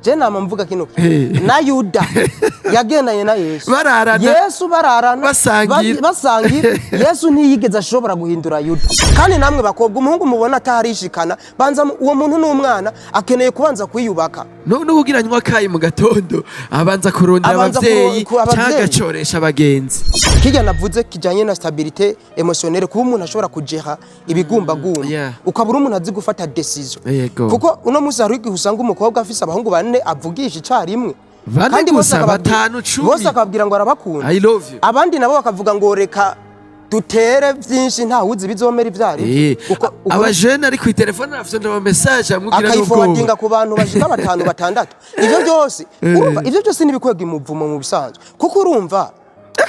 je nama mvuga kino na Yuda yagendanye na Yesu bararana basangira Yesu ntiyigeze ashobora guhindura Yuda kandi namwe bakobwa umuhungu mubona atarishikana banza uwo muntu n'umwana akeneye kubanza kwiyubaka no kugiranywa kayi mu gatondo abanza kurondera abavyeyi cyagacoresha abagenzi kijya navuze kijanye na stabilité émotionnelle kuba umuntu ashobora kujeha ibigumbagumba ukabura umuntu azi gufata decision kuko uno musi hari usanga umukobwa afise abahungu bane avugisha icarimwe kandi gusa batanu 10 bose akabwira ngo arabakunda I love you abandi nabo bakavuga ngo reka dutere byinshi nta wuzi bizomera ivyari abajene ari ku telefone afite ndo message amubwira ngo akayiforwardinga ku bantu bashika batanu batandatu ivyo byose urumva ivyo byose nibikwega imuvumo mu bisanzwe kuko urumva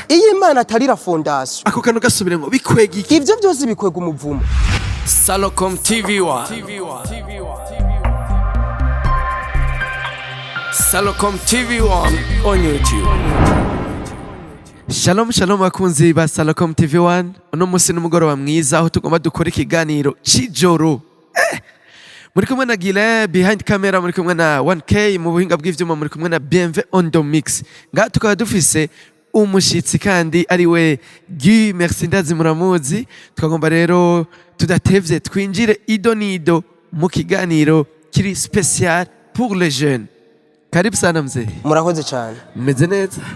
iyi Imana atarira fondation ako kantu gasubire ngo bikwega iki ivyo byose bikwega umuvumo Salocom TV1 Salocom TV1 on YouTube. Shalom bakunzi ba Salocom TV1 uno musi n'umugoroba mwiza aho tugomba dukora ikiganiro cijoro muri kumwe na Gile behind camera muri kumwe na 1K mu buhinga bw'ivyuma muri kumwe na Bienve on the mix nga tukaba dufise umushitsi kandi ari we Guy merci ndazi muramuzi twagomba rero tudatevye twinjire idonido mu kiganiro kiri special pour les jeunes. Karibu sana mzee. Murakoze cyane.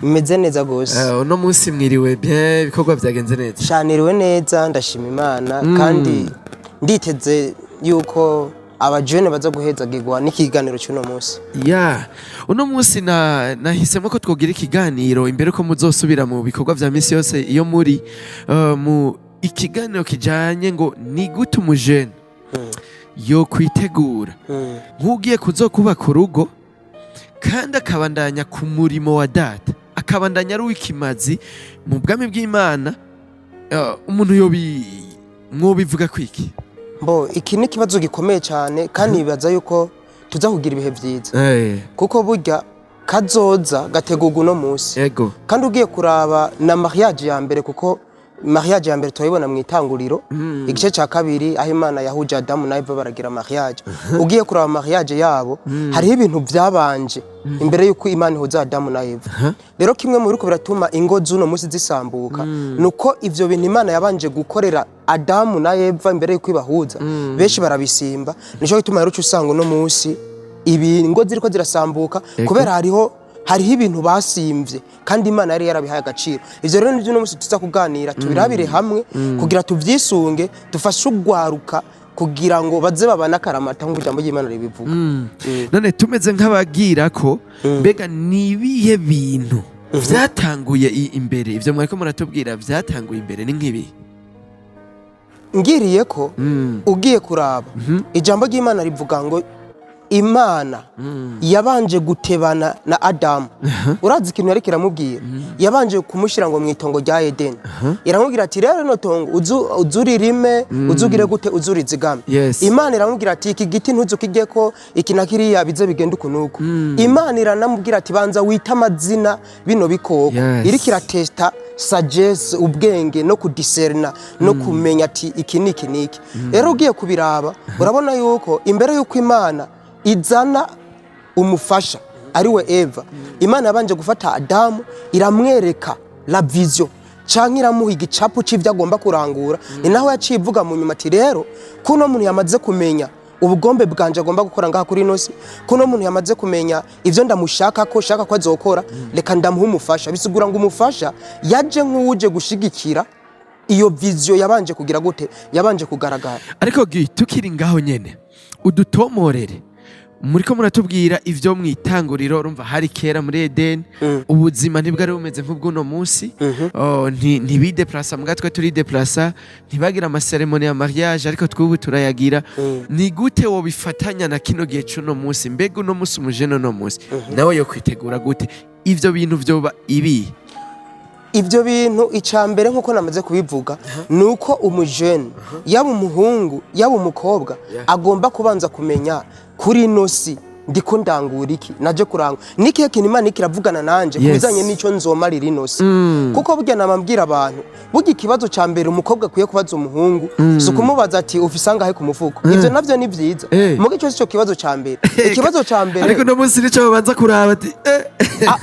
Meze neza gose. Uno munsi mwiriwe bien bikorwa byagenze neza. Shaniriwe neza ndashima Imana kandi nditeze yuko abajene baza guhezagirwa n'ikiganiro cy'uno munsi. Uno munsi nahisemo ko twogira ikiganiro imbere ko muzosubira mu bikorwa vya misi yose iyo muri mu ikiganiro kijanye ngo ni gute umujene yo kwitegura nk'ugiye kuzokubaka urugo kandi akabandanya ku murimo wa data akabandanya ari w'ikimazi mu bwami bw'Imana umuntu mwobivuga kwiki iki ni kibazo gikomeye cyane kandi bibaza yuko tuza kugira ibihe byiza kuko burya kazoza gategurwa uno munsi kandi ugiye kuraba na mariage ya mbere kuko mariage ya mbere turayibona mu itanguriro igice cya kabiri aho Imana yahuje Adamu na Eva baragira mariage ugiye kuraba mariage yabo hariho ibintu byabanje imbere yuko Imana ihuza Adamu na Eva rero kimwe mu biriko biratuma ingo z'uno munsi zisambuka nuko ivyo bintu Imana yabanje gukorera Adamu na Eva imbere yuko ibahuza benshi barabisimba nico gituma rero usanga uno munsi ibi ingo ziriko zirasambuka kubera hariho ibintu basimvye kandi Imana yari yarabihaye agaciro ivyo rero nivyo n'umunsi tuza kuganira tubirabire hamwe kugira tuvyisunge dufashe ugwaruka kugira ngo baze babana karamata nk'uko ijambo ry'Imana ribivuga none tumeze nk'abagira ko mbega nibiye bintu vyatanguye imbere ivyo mwariko muratubwira vyatanguye imbere ni nk'ibi ngiriye ko ugiye kuraba ijambo ry'Imana rivuga ngo Imana yabanje gutebana na Adamu urazi ikintu yari kiramubwira yabanje kumushira ngo mwitongo rya Eden iramubwira ati rero no tongo uzuririme uzugire gute uzurizigame Imana iramubwira ati iki giti ntuzukigeko iki nakiriya bize bigenda ukunuko Imana iranamubwira ati banza wita amazina bino bikoko iri kiratesta sagesse ubwenge no kudiscerna no kumenya ati iki niki niki rero ugiye kubiraba urabona yuko imbere yuko Imana izana umufasha ari we Eva Imana yabanje gufata Adamu iramwereka la vision canke iramuha igicapo c'ivyo agomba kurangura ni naho yacivuga mu nyuma ati rero kuno muntu yamaze kumenya ubugombe bwanje agomba gukora ngaha kuri nosi kuno muntu yamaze kumenya ivyo ndamushaka ko azokora reka ndamuha umufasha bisigura ngo umufasha yaje nk'uje gushigikira iyo vision yabanje kugira gute yabanje kugaragara ariko tukiri ngaho nyene udutomorere muriko muratubwira ivyo mwitanguriro urumva hari kera muri Eden ubuzima ntibwari bumeze nk'ubwuno munsi ntibideplasa mgatwe turi deplasa ntibagira amaseremoni ya mariage ariko twubu turayagira ni gute wo bifatanya na kino gihe cuno munsi mbega uno munsi umujene no munsi nawe yo kwitegura gute ivyo bintu vyoba ibi ivyo bintu icambere nkuko namaze kubivuga nuko umujene yaba umuhungu yaba umukobwa agomba kubanza kumenya kuri nosi ndiko ndangura iki naje kuranga nikihe kintu Imana ikiravugana nanje kubizanye n'ico nzomarira inosi kuko burya namambwira abantu burya ikibazo ca mbere umukobwa kwiye kubaza umuhungu so kumubaza ati ufise angahe ku mufuko ivyo navyo ni vyiza mugo ico sico kibazo ca mbere ikibazo ca mbere ariko no munsi nico babanza kuraba ati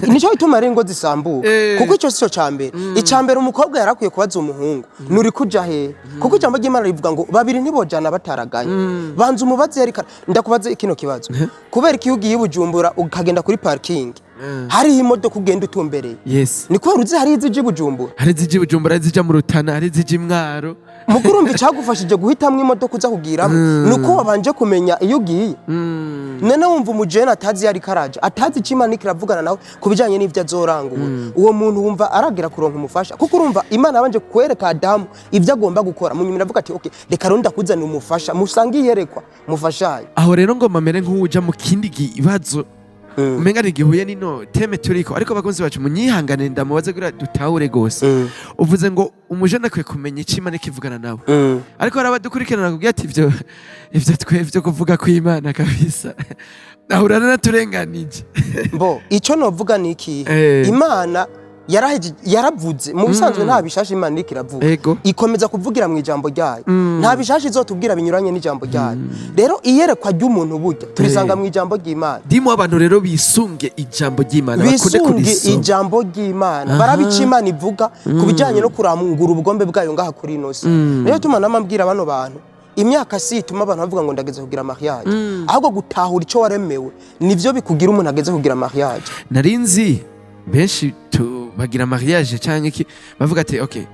nico bituma ari ngo zisambuka kuko ico sico ca mbere ica mbere umukobwa yarakwiye kubaza umuhungu nuri kuja he kuko ijambo ry'Imana rivuga ngo babiri ntibojana bataragaye banza umubaze yari ndakubaza ikino kibazo kubera iki ugiye Bujumbura ukagenda kuri parking hari imodoka ugenda utumbereye ni kubera uzi hari izije Bujumbura hari izije Bujumbura zija mu Rutana hari izije Mwaro mukurumva icagufashije guhitamwe imodoka uza kugiramo nuko wabanje kumenya iyo ugiye none wumva umujene atazi yari karaje atazi Imana ikiravugana nawe kubijanye n'ivyo azorangura uwo muntu wumva aragira kuronka umufasha kuko urumva Imana yabanje kwereka Adamu ivyo agomba gukora munyuma iravuga ati okay reka ronda kuzana umufasha musangi yerekwa mufashaye aho rero ngo mamere nk'uja mu kindi gibazo umenga nigihuye nino teme turiko ariko bakunzi bacu munyihangane ndamubaze gura dutahure gose uvuze ngo umujene akwiye kumenya ico Imana ikivugana nawe ariko arabadukurikirana kugira ati ivyo twevyo kuvuga ku Imana kabisa ahurana naturenganije mbo ico novuga niki Imana yaravuze mu bisanzwe nta bishasha Imana ikiravuga ikomeza kuvugira mu ijambo ryayo nta bishasha izotubwira binyuranye n'ijambo ryayo rero iyerekwa ry'umuntu burya turisanga mu ijambo ry'Imana dimo abantu rero bisunge ijambo ry'Imana bakunde kurisoma ijambo ry'Imana barabica Imana ivuga kubijanye no kurangura ubugombe bwayo ngaha kuri inosi rero tuma namambwira bano bantu imyaka si ituma abantu bavuga ngo ndageze kugira mariage ahubwo gutahura ico waremewe nivyo bikugira umuntu ageze kugira mariage narinzi benshi bagira mariage canke iki bavuga ati okay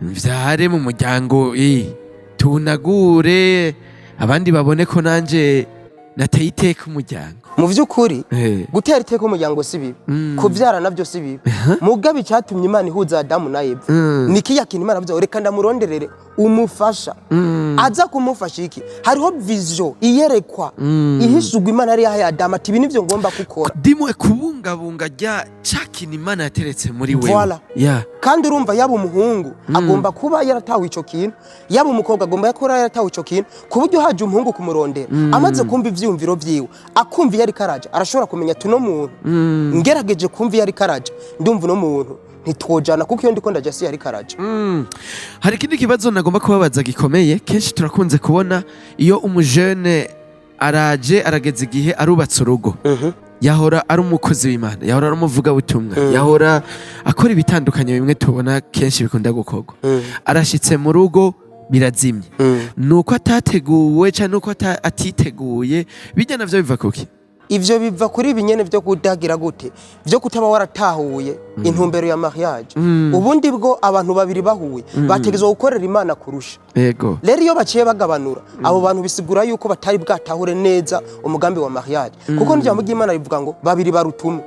vyare mu muryango tunagure abandi babone ko nanje nateye iteka umuryango mu vy'ukuri gutera iteka umuryango si bibi kuvyara navyo si bibi mugabe icyatumye Imana ihuza Adamu na Eva nikiya kintu Imana avuze reka ndamuronderere umufasha aza kumufasha iki hariho vision iyerekwa ihishugwa Imana yari yahaye Adamu ati ibi nivyo ngomba gukora dimwe kubungabunga rya cakini Imana yateretse muri wewe kandi urumva yaba umuhungu agomba kuba yaratawe ico kintu yaba umukobwa agomba kuba yaratawe ico kintu kuburyo haje umuhungu kumurondera amaze kumva ivyumviro vyiwe akumva yari karaje arashobora kumenya tuno muntu ngerageje kumva yari karaje ndumva no muntu ntitwojana kuko iyo ndiko ndaje si yari karaje hari ikindi kibazo nagomba kubabaza gikomeye kenshi turakunze kubona iyo umujene araje arageze igihe arubatse urugo yahora ari umukozi w'Imana yahora ari umuvuga butumwa yahora akora ibitandukanye bimwe tubona kenshi bikunda gukorwa arashitse mu rugo birazimye nuko atateguwe cyane nuko atiteguye bijya navyo biva kuki ivyo biva kuri ibinyene vyo kudagira gute vyo kutaba waratahuye intumbero ya mariage ubundi bwo abantu babiri bahuye bategezwe gukorera Imana kurusha yego rero iyo baciye bagabanura abo bantu bisigura yuko batari bwatahure neza umugambi wa mariage kuko n'ijambo ry'Imana rivuga ngo babiri barutume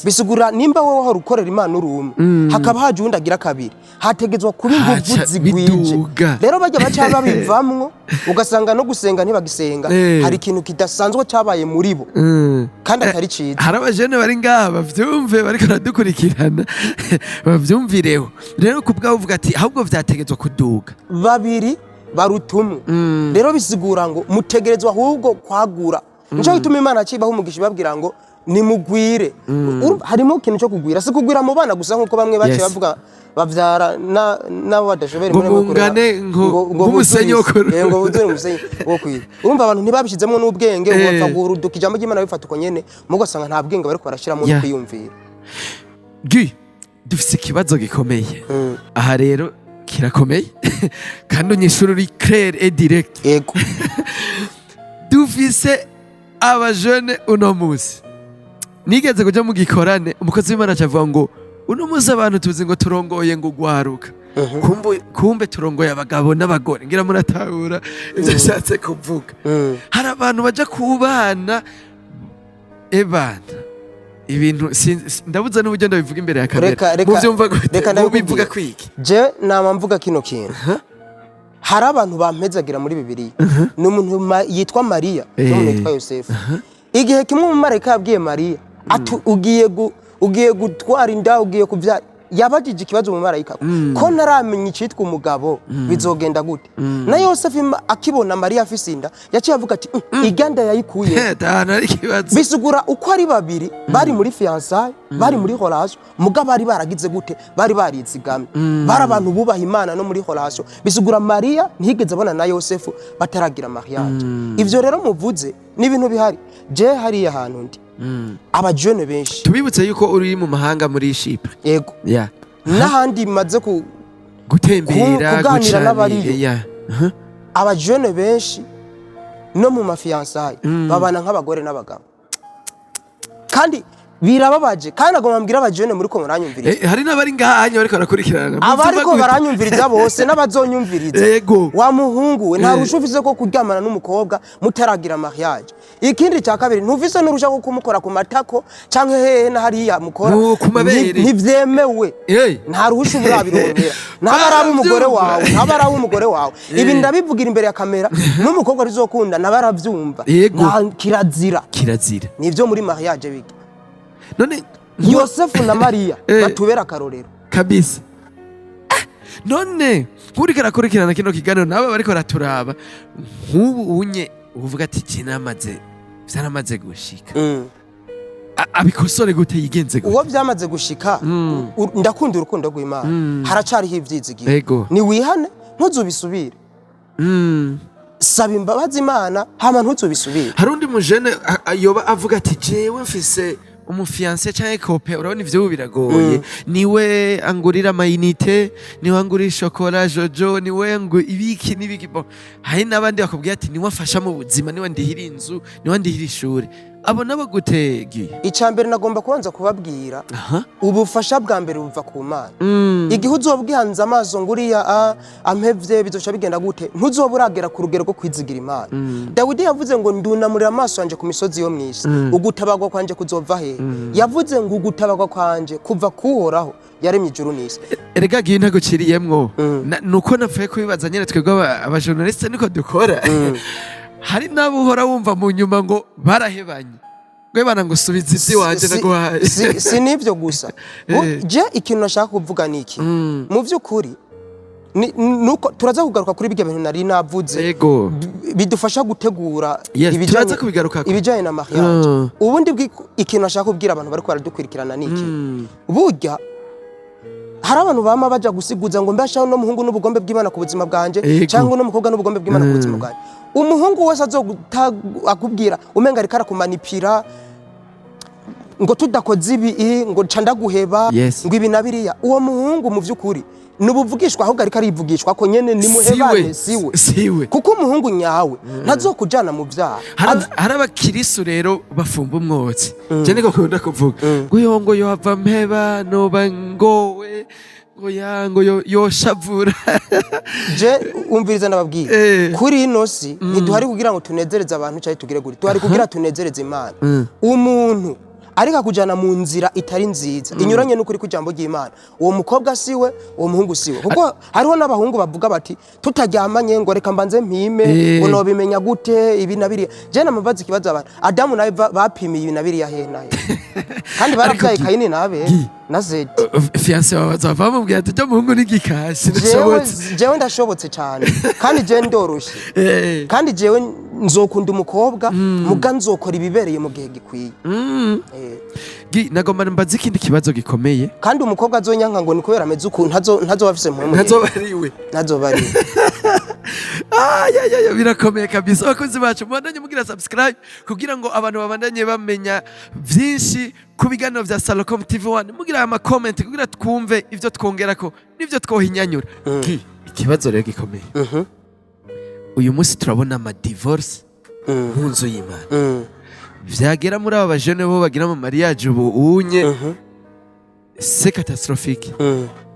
bisigura nimba wowe wahora ukorera Imana urumwe hakaba haje undi agira kabiri hategezwa kuba inguvu zigwije rero bajya baca babivamwo ugasanga no gusenga ntibagisenga hari ikintu kidasanzwe cabaye muri bo kandi atari ciza hari abajene bari ngaha bavyumve bariko baradukurikirana bavyumvireho rero kubwaho uvuga ati ahubwo vyategezwa kuduga babiri barutumwe rero bisigura ngo mutegerezwa ahubwo kwagura nico gituma Imana acibaho umugisha babwira ngo nimugwire harimo ikintu cyo kugwira si kugwira mu bana gusa nkuko bamwe bace bavuga bavyara nabo badashobera muri mukore ngo musenyi ngo budure musenyi wo kwira urumva abantu ntibabishizemo n'ubwenge bopfa guruduka ijambo ry'Imana bifata uko nyene mugasanga nta bwenge bariko barashiramo no kwiyumvira dufise ikibazo gikomeye aha rero kirakomeye kandi unyishura uri clair et direct yego dufise abajene uno musi nigeze kuja mu gikorane umukozi w'Imana acavuga ngo uno musi abantu tuzi ngo turongoye ngo gwaruka kumbe turongoye abagabo n'abagore ngira muratahura ivyo nshatse kuvuga hari abantu baja kubana ebana ibintu ndabuza n'uburyo ndabivuga imbere ya kamera muvyumva gute mubivuga kwiki je nama mvuga kino kintu hari abantu bampezagira muri Bibiliya n'umuntu yitwa Mariya n'umuntu yitwa Yosefu igihe kimwe mu marayika yabwiye Mariya ati ugiye gutwara inda ugiye kuvyara yabajije ikibazo mu marayika ko naramenya icitwa umugabo bizogenda gute na Yosefu akibona Mariya afise inda yaciye avuga ati iganda yayikuye bisugura uko ari babiri bari muri fiançailles bari muri relation mugabo bari baragize gute bari barizigamye bari abantu bubaha Imana no muri relation bisugura Mariya ntiyigeze abona na Yosefu bataragira mariage ivyo rero muvuze ni ibintu bihari je hari ahantu ndi abajene benshi tubibutse yuko uri mu mahanga muri Chypre yego yeah n'ahandi maze gutembera kuganira n'abari abajene benshi no mu mafiançailles babana nk'abagore n'abagabo kandi birababaje kandi agomba mbwira abajene muri ko muranyumviriza hari n'abari ngahanya bariko barakurikirana abariko baranyumviriza bose n'abazonyumviriza yego wa muhungu we nta rusho ufise ko kuryamana n'umukobwa mutaragira mariage ikindi cya kabiri ntuvise n'urusha ko kumukora ku matako canke hehe na hariya mukora ntivyemewe nta rusho burabirondera ntabarabe umugore wawe ibi ndabivugira imbere ya kamera n'umukobwa rizokunda nabaravyumva kirazira nivyo muri mariage bige none Yosefu na Mariya batubera akarorero kabisa none kurika rakurikirana kino kiganiro nabo bariko raturaba nk'ubu unye uvuga ati vyaramaze gushika abikosore gute yigenze gute uwo vyamaze gushika ndakunda urukundo rw'Imana haracariho ivyizigiro ni wihane ntuzubisubire saba imbabazi Imana hama ntuzubisubire hari undi mujene yoba avuga ati jewe mfise umufiance canke couple urabona ivyo biragoye niwe angurira amayinite niwe angurira chocolat jojo niwe ibiki nibiki bon hari nabandi bakubwiye ati niwe afasha mu buzima niwe ndihira inzu niwe ndihira ishuri abo nabo gutegi icambere nagomba kubanza kubabwira ubufasha bwa mbere buva ku Mana igihe uzobwihanze amaso nguriya ampevye bizoca bigenda gute ntuzoburagera ku rugero rwo kwizigira Imana Dawidi yavuze ngo ndunamurira amaso yanje ku misozi yo mwisi ugutabagwa kwanje kuzova he yavuze ngo ugutabagwa kwanje kuva kuhoraho yaremye ijuru n'isi erega giye ntago ciriyemwo nuko napfuye kubibaza nyene twebwe abajournaliste niko dukora hari nabo uhora wumva mu nyuma ngo barahebanye gwebana ngo subiza ivyi wanje naguhaye si nivyo gusa je ikintu nashaka kuvuga niki mu vy'ukuri nuko turaza kugaruka kuri bige bintu nari navuze bidufasha gutegura ibijanye na mariage ubundi ikintu nashaka kubwira abantu bariko baradukurikirana niki burya hari abantu bama baja gusiguza ngo mbashaho no muhungu n'ubugombe bw'Imana ku buzima bwanje cyangwa no mukobwa n'ubugombe bw'Imana ku buzima bwanje umuhungu wese akubwira umenga ariko arakumanipira ngo tudakoze ibi ngo candaguheba ngo ibi nabiriya uwo muhungu mu vy'ukuri nubuvugishwa ahubwo ariko arivugishwa ko nyene ni muhebane siwe kuko umuhungu nyawe ntazokujana mu vyaha hari abakirisu rero bafumba umwotsi je niko kunda kuvuga ngo yohava mpeba noba ngowe ngo yoshavura je umviriza nababwira kuri ino si ntiduhari kugira ngo tunezereze abantu cyari tugire guri duhari kugira tunezereze Imana umuntu ariko kujana mu nzira itari nziza inyuranye n'ukuri kujambo ry'Imana uwo mukobwa siwe uwo muhungu siwe kuko hariho n'abahungu bavuga bati tutaryamanye ngo reka mbanze mpime ngo no bimenya gute ibi nabiriya je namabaza ikibazo abantu Adamu nawe bapimiye ibi nabiriya he nahe kandi barabyaye Kayini nabe na Zeti fiance wazava mubwira ati cyo muhungu n'igikashi jewe ndashobotse cyane kandi je ndoroshe kandi jewe nzokunda umukobwa muga nzokora ibibereye mu gihe gikwiye nagomba mbaza ikindi kibazo gikomeye kandi umukobwa azonyanka ngo ni kubera ameze ukuntu ntazo bafise mu ntazobariwe birakomeye kabisa abakozi bacu mubandanye mugira subscribe kugira ngo abantu babandanye bamenya vyinshi ku biganiro vya Salocom TV1 mugira ama comment kugira twumve ivyo twongerako n'ivyo twohinyanyura ikibazo rero gikomeye uyu munsi turabona ama divorce mu nzu y'Imana vyagera muri aba bajene bo bagira mu mariage ubu unye c'est catastrophique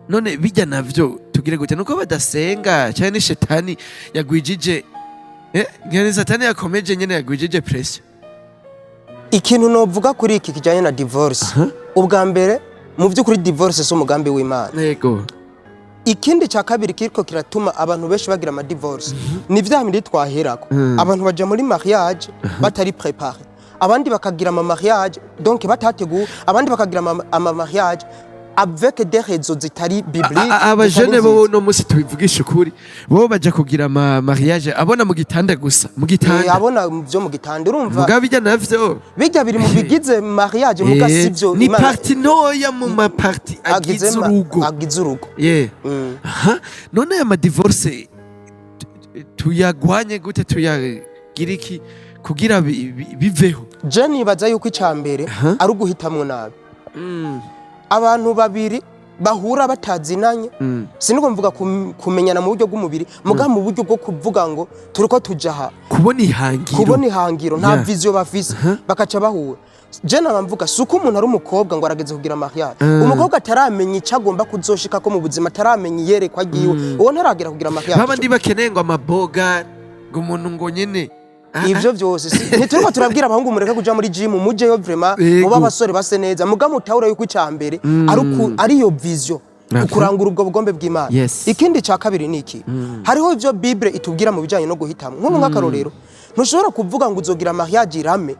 none bijya navyo tugire gute nuko badasenga cyane ni shetani yagwijije ngene satani yakomeje nyene yagwijije pressure ikintu novuga kuri iki kijanye na divorce ubwa mbere mu vy'ukuri divorce so umugambi w'Imana yego ikindi cya kabiri kiriko kiratuma abantu benshi bagira ama divorce ni vya bindi twaherako abantu baje muri mariage batari préparé abandi bakagira ama mariage donc batateguye abandi bakagira ama mariage avec des raisons zitari bibliques abajene bo no musi tubivugisha ukuri bo baja kugira mariage abona mu gitanda gusa mu gitanda abona byo mu gitanda urumva muga bijya navyo bijya biri mu bigize mariage muga sivyo ni parti noya mu ma parti agize urugo aha none ya divorce tuyagwanye gute tuyagira iki kugira biveho je nibaza yuko icambere ari uguhitamwo nabi abantu babiri bahura batazinanye siniko mvuga kumenyana mu buryo bw'umubiri muga mu buryo bwo kuvuga ngo turiko tujaha kubona ihangiro nta vision bafise bakaca bahura je namvuga suko umuntu ari umukobwa ngo arageze kugira mariage umukobwa ataramenya ico agomba kuzoshika ko mu buzima ataramenya yerekwa giwe uwo ntaragera kugira mariage babandi bakeneye ngo amaboga ngo umuntu ngo nyene ivyo vyose ntituriko turabwira abahungu mureke kuja muri gym mujeyo vraiment muba abasore base neza muga mutahura yuko icambere ari yo vision ukurangura ubwo bugombe bw'Imana ikindi ca kabiri niki hariho ivyo Bible itubwira mu bijanye no guhitamwa nko mu nkakarorero ntushobora kuvuga ngo uzogira mariage irame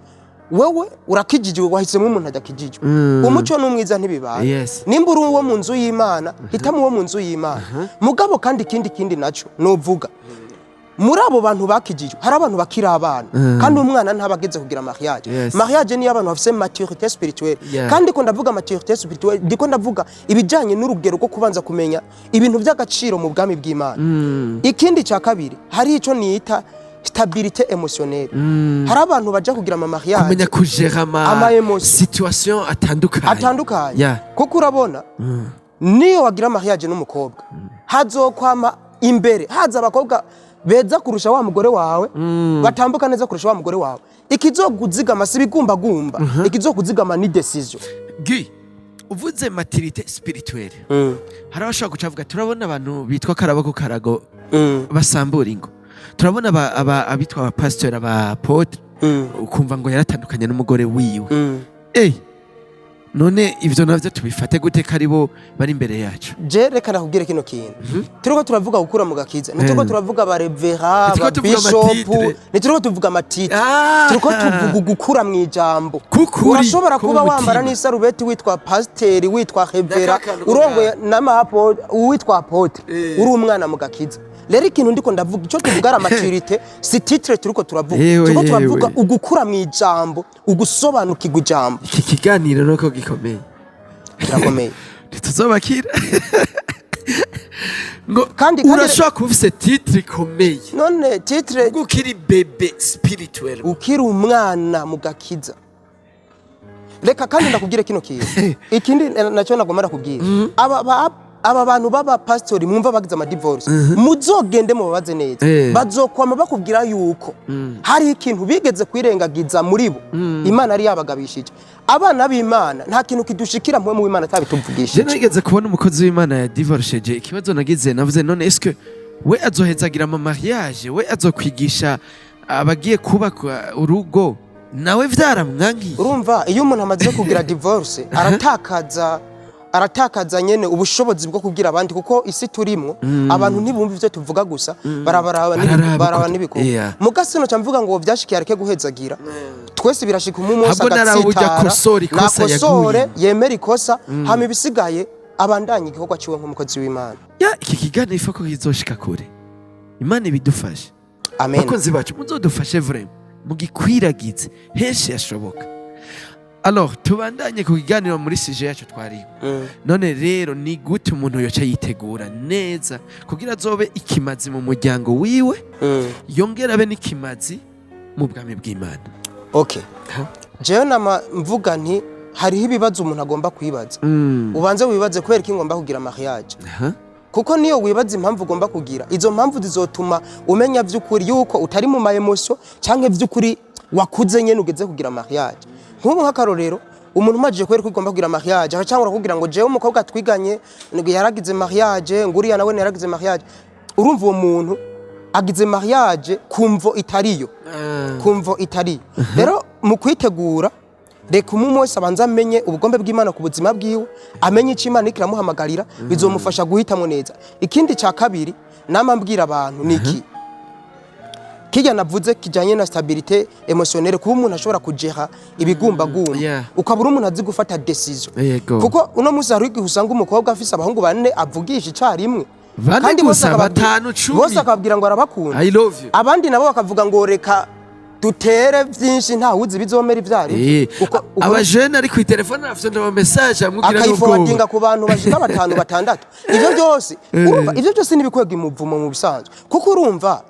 wewe urakijijwe wahisemo umuntu adakijijwe umuco n'umwiza ntibibaye nimba uri uwo mu nzu y'Imana hitamo uwo mu nzu y'Imana mugabo kandi kindi naco novuga muri abo bantu bakijijwe hari abantu bakira abana kandi umwana ntabageze kugira mariage mariage ni abantu bafise maturité spirituelle kandi ko ndavuga maturité spirituelle ndiko ndavuga ibijanye n'urugero rwo kubanza kumenya ibintu by'agaciro mu bwami bw'Imana ikindi ca kabiri hari ico niyita stabilité émotionnelle hari abantu baje kugira mariage kumenya kugera situation atandukanye kuko urabona niyo wagira mariage n'umukobwa hazokwama imbere haza abakobwa beza kurusha wa mugore wawe batambuka neza kurusha wa mugore wawe ikizoguzigama sibigumbagumba ikizokuzigama ni decision uvuze maturité spirituelle hari abashaka kucavuga turabona abantu bitwa karabako karago basambura ingo turabona abitwa aba pastor aba apotre ukumva ngo yaratandukanye n'umugore wiwe none ivyo navyo tubifate gute karibo bari imbere yacu je reka nakubwire kino kintu turiko turavuga gukura mu gakiza nituko turavuga ba revera ba bishop nituko tuvuga amatiti turiko tuvuga gukura mu ijambo urashobora kuba wambara n'isarubeti witwa pasteur witwa revera urongoye n'amahapo witwa apotre uri umwana mu gakiza rero ikintu ndiko ndavuga ico tuvuga ara maturité si titre turiko turavuga ugukura mu ijambo ugusobanukirwa ijambo iki kiganiro nuko gikomeye kirakomeye tuzobakira ngo kandi urashaka kufise titre ikomeye none titre ukiri bebe spirituel ukiri umwana mu gakiza reka kandi ndakubwire kino kintu ikindi nacyo nagomara kubwira aba bantu baba pastori mwumva bagize ama divorce muzogende mu babaze neza bazokwama bakubwira yuko hari ikintu bigeze kwirengagiza muri bo Imana ari yabagabishije abana b'Imana nta kintu kidushikira mwe mu Imana tabituvugishije je nigeze kubona umukozi w'Imana ya divorceje ikibazo nagize navuze none est-ce we azohezagira ama mariage we azokwigisha abagiye kubaka urugo nawe vyaramwangiye urumva iyo umuntu amaze kugira divorce aratakaza nyene ubushobozi bwo kugira abandi kuko isi turimo abantu ntibumva ivyo tuvuga gusa baraba n'ibiko mugasino cyamvuga ngo vyashikiye areke guhezagira twese birashika umunsi nakosore yemera ikosa hama ibisigaye abandanye igikorwa ciwe nk'umukozi w'Imana iki kiganiro ifako kizoshika kure Imana ibidufashe amen bakozi bacu muzodufashe vraiment mugikwiragize henshi yashoboka. Alors tubandanye ku kiganiro muri sije yacu twari none rero ni gute umuntu yoca yitegura neza kugira azobe ikimazi mu muryango wiwe yongera abe n'ikimazi mu bwami bw'Imana. Okay, jewe mvuga nti hariho ibibazo umuntu agomba kwibaza ubanze wibaze kubera iki ngomba kugira mariage kuko niyo wibaza impamvu ugomba kugira izo mpamvu zizotuma umenya vy'ukuri yuko utari mu ma emotion canke vy'ukuri wakuze nyene ugeze kugira mariage. Nk'ubu nk'akarorero umuntu umajije kwera ko ugomba kugira mariage acangura kugira ngo jewe umukobwa twiganye yaragize mariage nguriya nawe yaragize mariage urumva uwo muntu agize mariage kumvo itariyo rero mu kwitegura reka umwe wese abanza amenye ubugombe bw'Imana ku buzima bwiwe amenye icyo Imana ikiramuhamagarira bizomufasha guhitamo neza. Ikindi cya kabiri nama mbwira abantu niki kijya navuze kijanye na stabilité émotionnelle kuba umuntu ashobora kujeha ibigumbagumba Yeah. ukabura umuntu azi gufata decision Yego. kuko uno musi hari igihe usanga umukobwa afise abahungu bane avugisha icarimwe Bane gusa, batanu, cumi. bose akababwira ngo arabakunda I love you. abandi nabo bakavuga ngo reka dutere vyinshi nta wuzi bizomera ivyari abajene ari ku telefone afite ndaba message amubwira akayiforwardinga ku bantu bashika batanu batandatu ivyo byose urumva ivyo byose nibikwega imuvumo mu bisanzwe kuko urumva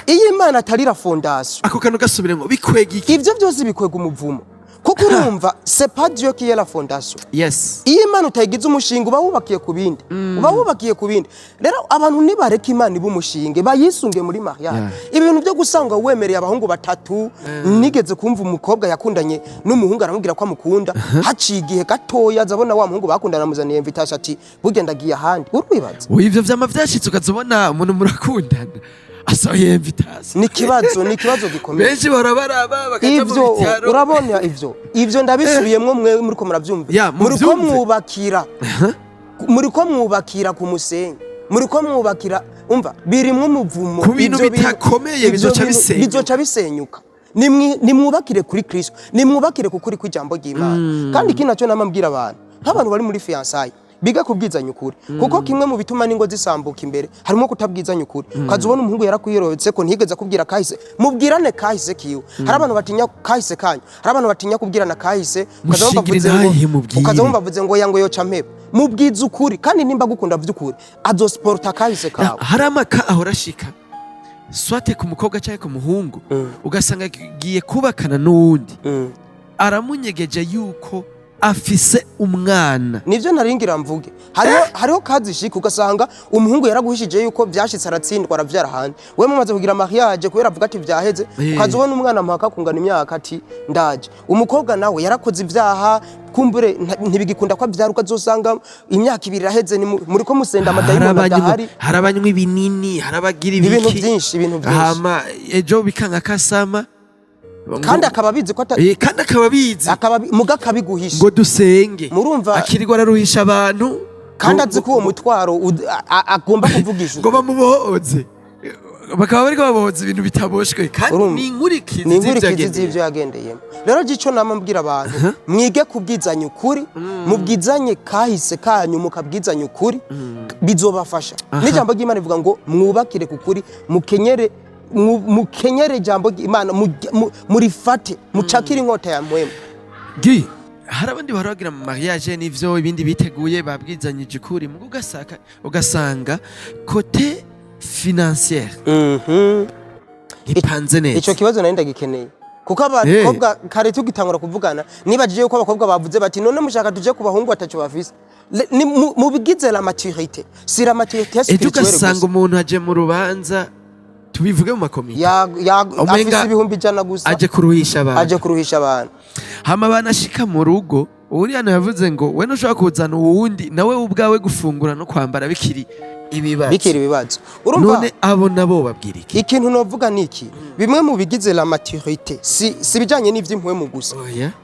iyo Imana atarira fondation ako kantu gasubire ngo bikwega iki ivyo byose bikwega umuvumo kuko urumva c'est pas Dieu qui est la fondation. Yes. Iyo Imana utayigize umushinga uba wubakiye ku bindi uba wubakiye ku bindi rero abantu nibareka Imana iba umushinge bayisunge muri mariage ibintu byo gusanga wemereye abahungu batatu nigeze kumva umukobwa yakundanye n'umuhungu aramubwira ko amukunda haciye igihe gatoya azabona wa muhungu bakundana amuzaniye invitation ati bugenda giye ahandi urwibaza ivyo vyama vyashitse ukazobona umuntu murakundana asohoye invitation ni kibazo gikomeye benshi barabaraba bakaja mu ivyo bitaro urabona ivyo ndabisubiyemwo mwe muri ko muravyumva muri ko mwubakira ku musenyi muri ko mwubakira umva birimwe umuvumo ku bintu bitakomeye bizoca bisenyuka nimwubakire kuri Kristo nimwubakire ku kuri kw'ijambo ry'Imana kandi iki nacyo namambwira abantu nk'abantu bari muri fiançailles biga kubwizanya ukuri kuko kimwe mu bituma ningo zisambuka imbere harimo kutabwizanya ukuri kazubona umuhungu yarakuyerotse ko ntigeze kubwira kahise mubwirane kahise kiwe hari abantu batinya kahise kanyu hari abantu batinya kubwirana kahise ukazabumva bavuze ngo yango yoca mpebe mubwiza ukuri kandi nimba gukunda vy'ukuri azosporta kahise kawe hari amaka ahora shika swate ku mukobwa cyangwa ku muhungu ugasanga giye kubakana n'uwundi aramunyegeje yuko afise umwana nivyo naringira mvuge hariho kazi shika ugasanga umuhungu yaraguhishije yuko vyashitse aratsindwa aravyara handi we mumaze kugira mariage kubera avuga ati vyaheze ukazobona umwana mpaka kungana imyaka ati ndaje umukobwa nawe yarakoze ivyaha kumbure ntibigikunda ko avyara ukazosanga imyaka ibiri iraheze muri ko musenda amadayimoni adahari harabanywa ibinini harabagira ibintu byinshi hama ejo bikanga kasama kandi akababizi ko kandi akababizi muga kabiguhisha ngo dusenge murumva akirirwa araruhisha abantu kandi azi ko uwo mutwaro agomba kuvugisha ngo bamubohoze bakaba bariko babohoza ibintu bitaboshwe kandi ni inkurikizi z'ivyo yagendeyemo rero gico namambwira abantu mwige kubwizanya ukuri mubwizanye kahise kanyu mukabwizanya ukuri bizobafasha n'ijambo ry'Imana rivuga ngo mwubakire ku kuri mukenyere jambo Imana murifate mucakira inkota ya mwema hari abandi baragira mu mariage n'ivyo ibindi biteguye babwizanyije ukuri mu ugasanga côté financière ipanze neza ico kibazo nari ndagikeneye kuko abakobwa kare tugitangura kuvugana nibajije yuko abakobwa bavuze bati none mushaka tuje ku bahungu batacu bafise mubigize la maturité si la maturité spirituelle ugasanga umuntu aje mu rubanza tubivuge mu makomite afise ibihumbi ijana gusa aje kuruhisha abantu hama banashika mu rugo uriya yavuze ngo we nushaka kuzana uwundi nawe ubwawe gufungura no kwambara bikiri ibibazo urumva none abo nabo babwira iki ikintu novuga niki bimwe mu bigize la maturité si bijanye n'ivy'impwemu gusa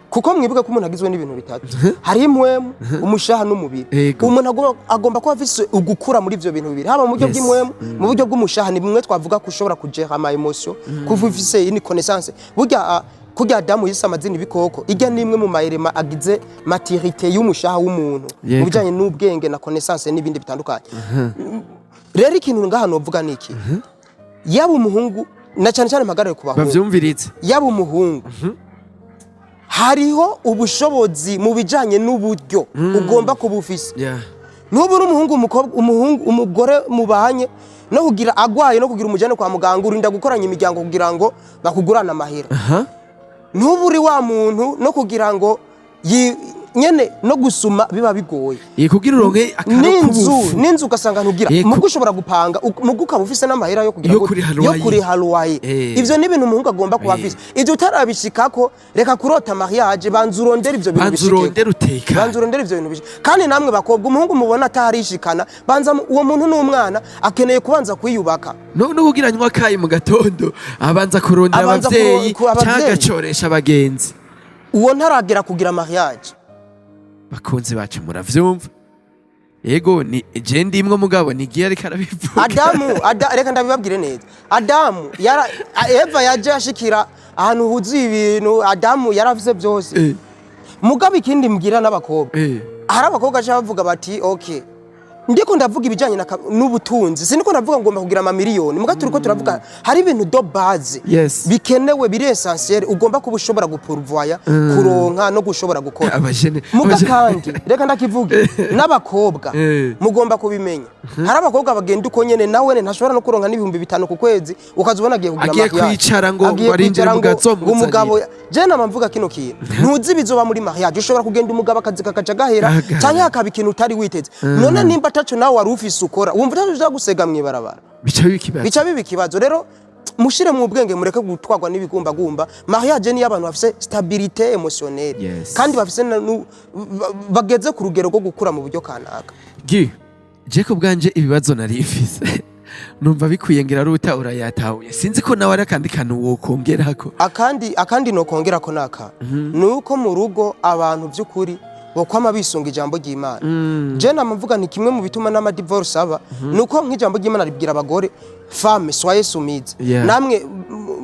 kuko mwibuke ko umuntu agizwe n'ibintu bitatu hari impwemu umushaha n'umubiri umuntu agomba kuba afise ugukura muri ivyo bintu bibiri haba mu buryo bw'impwemu mu buryo bw'umushaha ni bimwe twavuga ko ushobora kugera ama emotion kuva ufise une connaissance burya kurya Adamu yise amazina ibikoko ijya nimwe mu mayirema agize maturité y'umushaha w'umuntu mu bijanye n'ubwenge na connaissance n'ibindi bitandukanye rero ikintu ngaha novuga niki yaba umuhungu na cyane cyane mpagarare ku bahungu bavyumviritse yaba umuhungu hariho ubushobozi mu bijanye n'uburyo ugomba kuba ufise n'ubu umuhungu umugore mubanye no kugira agwaye no kugira umujane kwa muganga urinda gukoranya imiryango kugira ngo bakugurana amahera ntuburi wa muntu no kugira ngo nyene no gusuma biba bigoye kugira uronke n'inzu ugasanga ntugira mugo ushobora gupanga mugo ukaba ufise n'amahera yo kugira yo kuri haluwaye ivyo ni ibintu umuhungu agomba kuba afise ivyo utarabishikako reka kurota mariage banzurondera ivyo bintu bishike banzurondera ivyo bintu bishike kandi namwe bakobwa umuhungu mubona atarishikana banza uwo muntu n'umwana akeneye kubanza kwiyubaka no kugira nywa kayi mu gatondo abanza kurondera abavyeyi cyagacoresha abagenzi uwo ntaragera kugira mariage bakunzi bacu muravyumva yego ni je ndimwe mugabo nigiye ariko arabivuga. Reka ndabibabwire neza. Adamu Eva yaje ashikira ahantu huzuye ibintu. Adamu yarafise byose. Mugabo ikindi mbwira n'abakobwa. Hari abakobwa aje bavuga bati okay, ndiko ndavuga ibijanye n'ubutunzi, siniko ndavuga ngomba kugira ama miliyoni, muga turiko turavuga hari ibintu do base bikenewe biri essentiel ugomba kuba ushobora gupurvoya kuronka no gushobora gukora. Muga kandi reka ndakivuge n'abakobwa mugomba kubimenya. Hari abakobwa bagenda uko nyene nawe ntashobora no kuronka n'ibihumbi 5 ku kwezi ukazubona agiye kugira mariage, agiye kwicara ngo barindire mugazomu umugabo. Je namamvuga kino kintu ntuzi bizoba muri mariage, ushobora kugenda umugabo akazi kakaca gahera canke hakaba ikintu utari witeze. None nimba tacho nawe wari ufise ukora wumva utaje gusega mwibarabara, bica biba ikibazo. Rero mushire mu bwenge mureke gutwagwa n'ibigumbagumba. Mariage ni y'abantu bafise stabilité émotionnelle kandi bafise bageze ku rugero rwo gukura mu buryo kanaka. Jacob bwanje ibibazo nari ifise numva bikwiyengera ari uta urayatahuye, sinzi ko nawe ari kandi kantu wokongerako. Akandi no kongerako naka nuko mu rugo abantu by'ukuri bokwama bisunga ijambo ry'Imana. Je namvuga ni kimwe mu bituma n'ama divorce aba nuko nk'ijambo ry'Imana ribwira abagore femme soyez soumise, namwe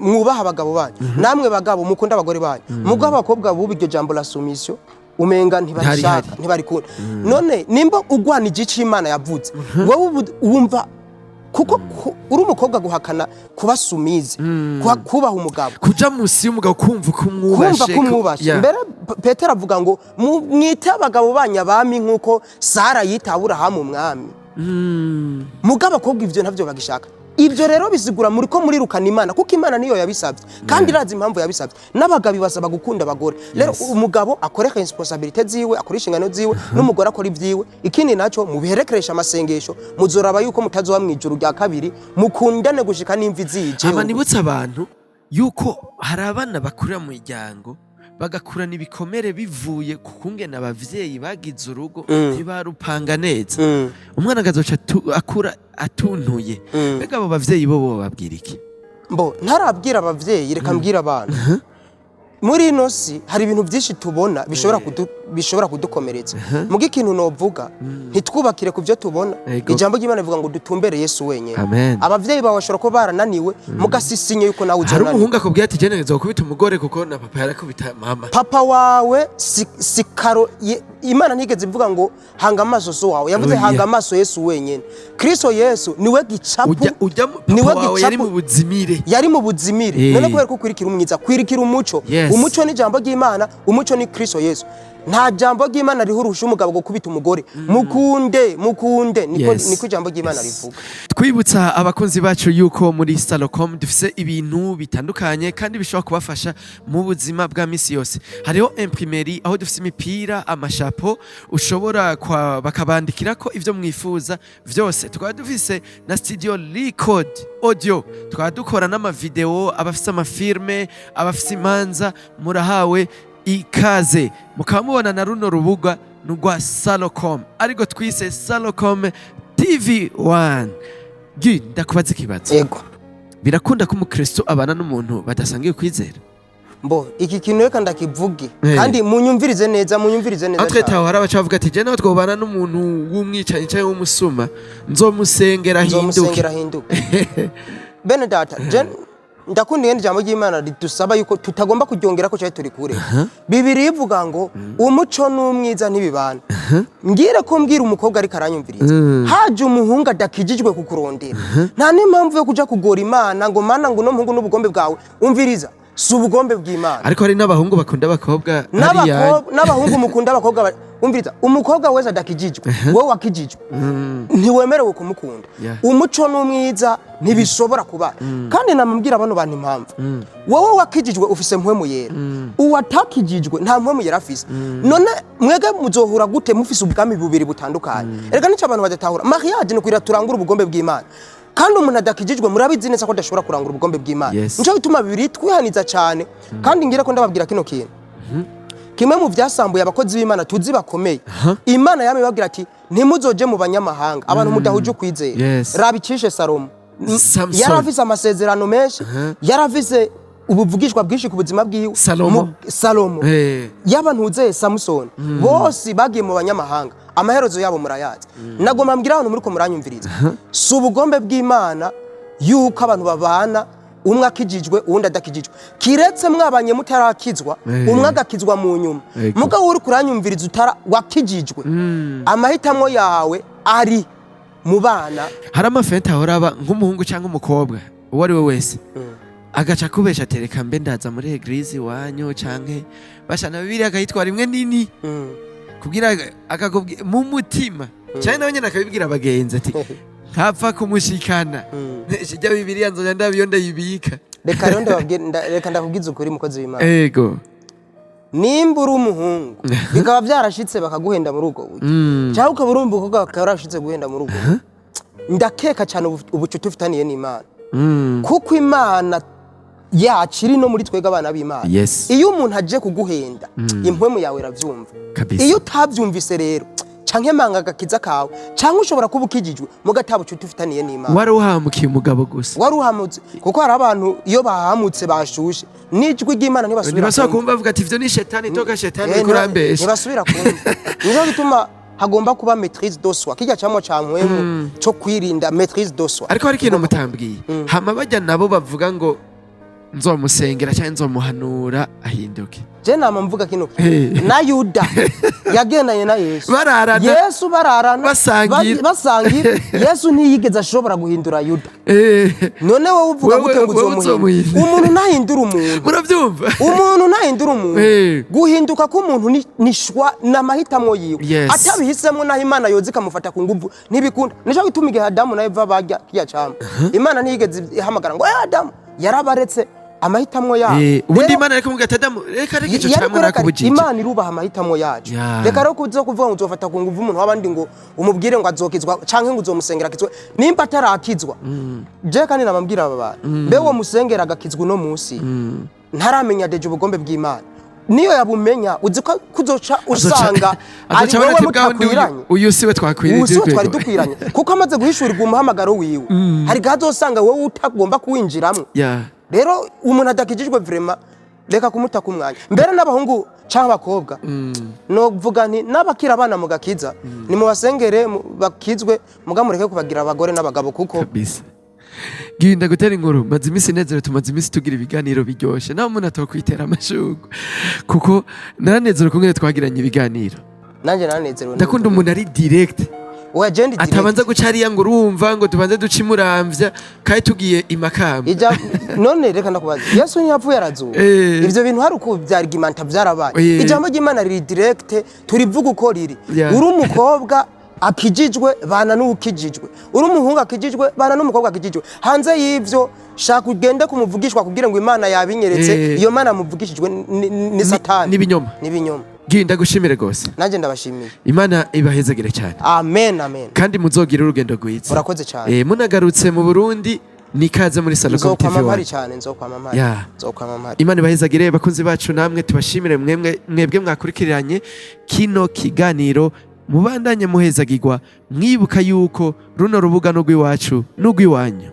mwubaha abagabo banyu, namwe bagabo mukunda abagore banyu. Mugabo abakobwa bubi iryo jambo la soumission umenga ntibarishaka ntibarikunda. None nimba ugwanije ic'Imana yavuze wowe wumva kuko uri umukobwa guhakana kuba soumise, kubaha umugabo, kuja musi y'umugabo kumva kumwubashe. Mbere Petero avuga ngo mwita abagabo banya bami nkuko Sara yita Aburahamu umwami. Mugabo abakobwa ivyo ntavyo bagishaka. Ibyo rero bisigura muri ko murirukana Imana kuko Imana niyo yabisabye kandi irazi impamvu yabisabye. N'abagabo basaba gukunda abagore. Rero umugabo akore responsibility ziwe, akora inshingano ziwe, n'umugore akora ibyiwe. Ikindi naco mubiherekeresha amasengesho, muzoraba yuko mutazoba mwijuru rya kabiri, mukundane gushika n'imvi zije. Amanibutsa abantu yuko hari abana bakurira mu iryango bagakurana ibikomere bivuye ku kungena abavyeyi bagize urugo ntibarupanga neza. Umwana agazoca akura atuntuye. Mbega abo bavyeyi bo babwira iki? Ntarabwira abavyeyi, reka mbwira abana. Muri ino si hari ibintu byinshi tubona bishobora kudukomeretsa. Muga ikintu novuga ntitwubakire ku byo tubona. Ijambo ry'Imana rivuga ngo dutumbere Yesu wenyene. Abavyeyi bawe bashobora ko barananiwe mugasisinye yuko nawe uzonaniwe. Hari umuhungu akubwiye ati jene nzokubita umugore kuko na papa yarakubita mama. Papa wawe si karo. Imana ntigeze ivuga ngo hanga amaso so wawe, yavuze hanga amaso Yesu wenyene. Kristo Yesu niwe gicapu, niwe gicapu yari mu buzimire. None kubera ko kwirikira umwiza, kwirikira umuco. Umuco ni jambo ry'Imana, umuco ni Kristo Yesu. Nta jambo ry'Imana rihurusha umugabo gukubita umugore. Mukunde niko jambo ry'Imana rivuga. Twibutsa abakunzi bacu yuko muri Salocom dufise ibintu bitandukanye kandi bishobora kubafasha mu buzima bwa misi yose. Hariho imprimerie aho dufise imipira, amashapo ushobora bakabandikirako ivyo mwifuza vyose. Tukaba dufise na studio record audio, tukaba dukora n'ama video, abafise amafilme, abafise imanza, murahawe ikaze. Mukaba mubona na runo rubuga nugwa Salocom ariko twise Salocom TV1. Ndakubaza ikibazo. Yego. Birakunda ko umukristo abana n'umuntu badasangiye kwizera? Iki kintu reka ndakivuge kandi munyumvirize neza. Atwetaho hari abacavuga ati je naho twobana n'umuntu w'umwicanyi cyangwa w'umusuma nzomusengera hinduke. Bene data, ndakunda ngende jambo ry'Imana ridusaba yuko tutagomba kuryongera ko cyaje turi kure. Bibiri ivuga ngo umuco n'umwiza ntibibana. Ngire ko mbwira umukobwa ari karanyumviriza. Haje umuhungu adakijijwe kukurondera. Nta n'impamvu yo kuja kugora Imana ngo mana ngo no muhungu n'ubugombe bwawe. Umviriza si ubugombe bw'Imana. Ariko hari n'abahungu bakunda abakobwa, n'abahungu mukunda abakobwa. Umviriza umukobwa wese adakijijwe, wowe wakijijwe ntiwemerewe kumukunda. Umuco n'umwiza ntibishobora kuba. Kandi namubwira abantu bantu impamvu. Wowe wakijijwe ufise mpwemu yera, uwatakijijwe nta mpwemu yera afise. None mwege muzohura gute mufise ubwami bubiri butandukanye? Erega nico abantu badatahura. Mariage ni kwira turangura ubugombe bw'Imana. Kandi umuntu adakijijwe murabizi neza ko adashobora kurangura ubugombe bw'Imana. Nico bituma bibiri twihaniza cyane. Kandi ngira ko ndababwira kino kintu. Kimwe mu byasambuye abakozi b'Imana tuzi bakomeye. Imana yame babwira ati ntimuzoje mu banyamahanga abantu mudahuje kwizera. Rabicishe Salomo. Yarafise amasezerano menshi, yarafise ubuvugishwa bwinshi ku buzima bwiwe. Salomo yaba ntuzeye Samusoni bose bagiye mu banyamahanga, amaherezo yabo murayazi. Nagomba mbwira abantu muri ko muranyumviriza, si ubugombe bw'Imana yuko abantu babana umwe akijijwe uwundi adakijijwe, kiretse mwabanye mutarakizwa umwe agakizwa mu nyuma. Mugabo uri kuranyumviriza wakijijwe, amahitamo yawe ari mu bana. Hari amafenta ahoraba nk'umuhungu cyangwa umukobwa uwo ari we wese agaca kubesha atereka mbe ndaza muri eglise wanyu canke bashana bibiri akayitwara imwe nini kugira akakubwira mu mutima cyane nawe nyene akabibwira abagenzi ati nkapfa kumushikana shijya bibiri nzoja ndabiyo ndayibika. Reka ndakubwiza ukuri mukozi w'Imana. Ego nimba uri umuhungu bikaba byarashitse bakaguhenda muri ubwo buryo cyangwa ukaba uri umukobwa bakarashitse guhenda muri ubwo, ndakeka cyane ubucuti ufitaniye n'Imana, kuko Imana yakiri no muri twega abana b'Imana. Iyo umuntu aje kuguhenda impwemu yawe iravyumva. Iyo utavyumvise rero canke manga agakiza kawe canke ushobora kuba ukijijwe mugataba ucuti ufitaniye n'Imana. Wari uhamukiye umugabo gusa, wari uhamutse, kuko hari abantu iyo bahamutse bashushe n'ijwi ry'Imana ntibasubira kumva bavuga ati ivyo ni shetani, toka shetani kurambesha, ntibasubira kumva. Nizo bituma hagomba kuba maîtrise de soi, kijya cyamo camwemu cyo kwirinda maîtrise de soi. Ariko hari ikintu mutambwiye, hama bajya nabo bavuga ngo nzomusengera cyangwa nzomuhanura ahinduke. Je nama mvuga kino na Yuda yagendanye na Yesu, Yesu bararana basangira Yesu ntiyigeze ashobora guhindura Yuda. None wowe uvuga gute ngo uzomuhindura? Umuntu ntahindura umuntu, murabyumva? Umuntu ntahindura umuntu. Guhinduka k'umuntu nishwa n'amahitamo yiwe, atabihisemo naho Imana yoza ikamufata ku nguvu ntibikunda. Nico gituma igihe Adamu na Eva bajya kiya cyama, Imana ntiyigeze ihamagara ngo Adamu, yarabaretse amahitamo yacu. Ubundi Imana reka mugata Adamu reka ico cyamwe nakubujije. Imana irubaha amahitamo yacu. Reka rero kuzo kuvuga ngo uzofata ku nguvu umuntu wabandi ngo umubwire ngo azokizwa canke ngo uzomusengera kizwa nimba atarakizwa. Je kandi nabambwira aba bantu mbe wo musengera agakizwa no munsi ntaramenya deje ubugombe bw'Imana, niyo yabumenya uzi ko kuzoca usanga ari wowe mutakwiranye. Uyu siwe twakwiranye, uyu siwe twari dukwiranye, kuko amaze guhishurirwa umuhamagaro wiwe hari gazosanga wowe utagomba kuwinjiramo. Rero umuntu adakijijwe vraiment reka kumutaka umwanya. Mbere n'abahungu cyangwa abakobwa no vuga nti n'abakira abana mugakiza ni mu basengere bakizwe mugamureke kubagira abagore n'abagabo, kuko kabisa ginda gutera inkuru maze imisi nezero tumaze imisi tugira ibiganiro biryoshe naho umuntu atokwitera amashugwe, kuko naranezero kumwe twagiranye ibiganiro. Nanje naranezero, ndakunda umuntu ari direct atabanza gucariya ngo urumva ngo tubanze duce imuramvya kandi tugiye imakamba. None reka ndakubaza, Yesu ntiyapfuye arazuka, ivyo bintu hari uko byarigimanta byarabaye. Ijambo ry'Imana riri direct, turivuga uko riri. Uri umukobwa akijijwe bana n'ukijijwe, uri umuhungu akijijwe bana n'umukobwa akijijwe. Hanze y'ivyo shaka ugende kumuvugishwa kugira ngo Imana yabinyeretse, iyo Mana muvugishijwe ni Satani n'ibinyoma. Ginda gushimire gose. Nanje ndabashimiye. Imana ibahezagire cyane. Amen amen. Kandi muzogira urugendo rwiza. Urakoze cyane. Munagarutse mu Burundi nikaze muri Salocom TV. Nzokwamamara. Imana ibahezagire bakunzi bacu, namwe tubashimire mwebwe mwakurikiranye kino kiganiro, mubandanye muhezagirwa, mwibuka yuko runo rubuga n'ugwiwacu n'ugwiwanyu.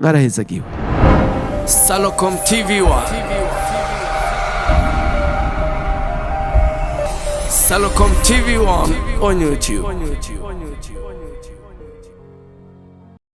Mwarahezagiwe. Salocom TV1. Salocom TV1 on YouTube.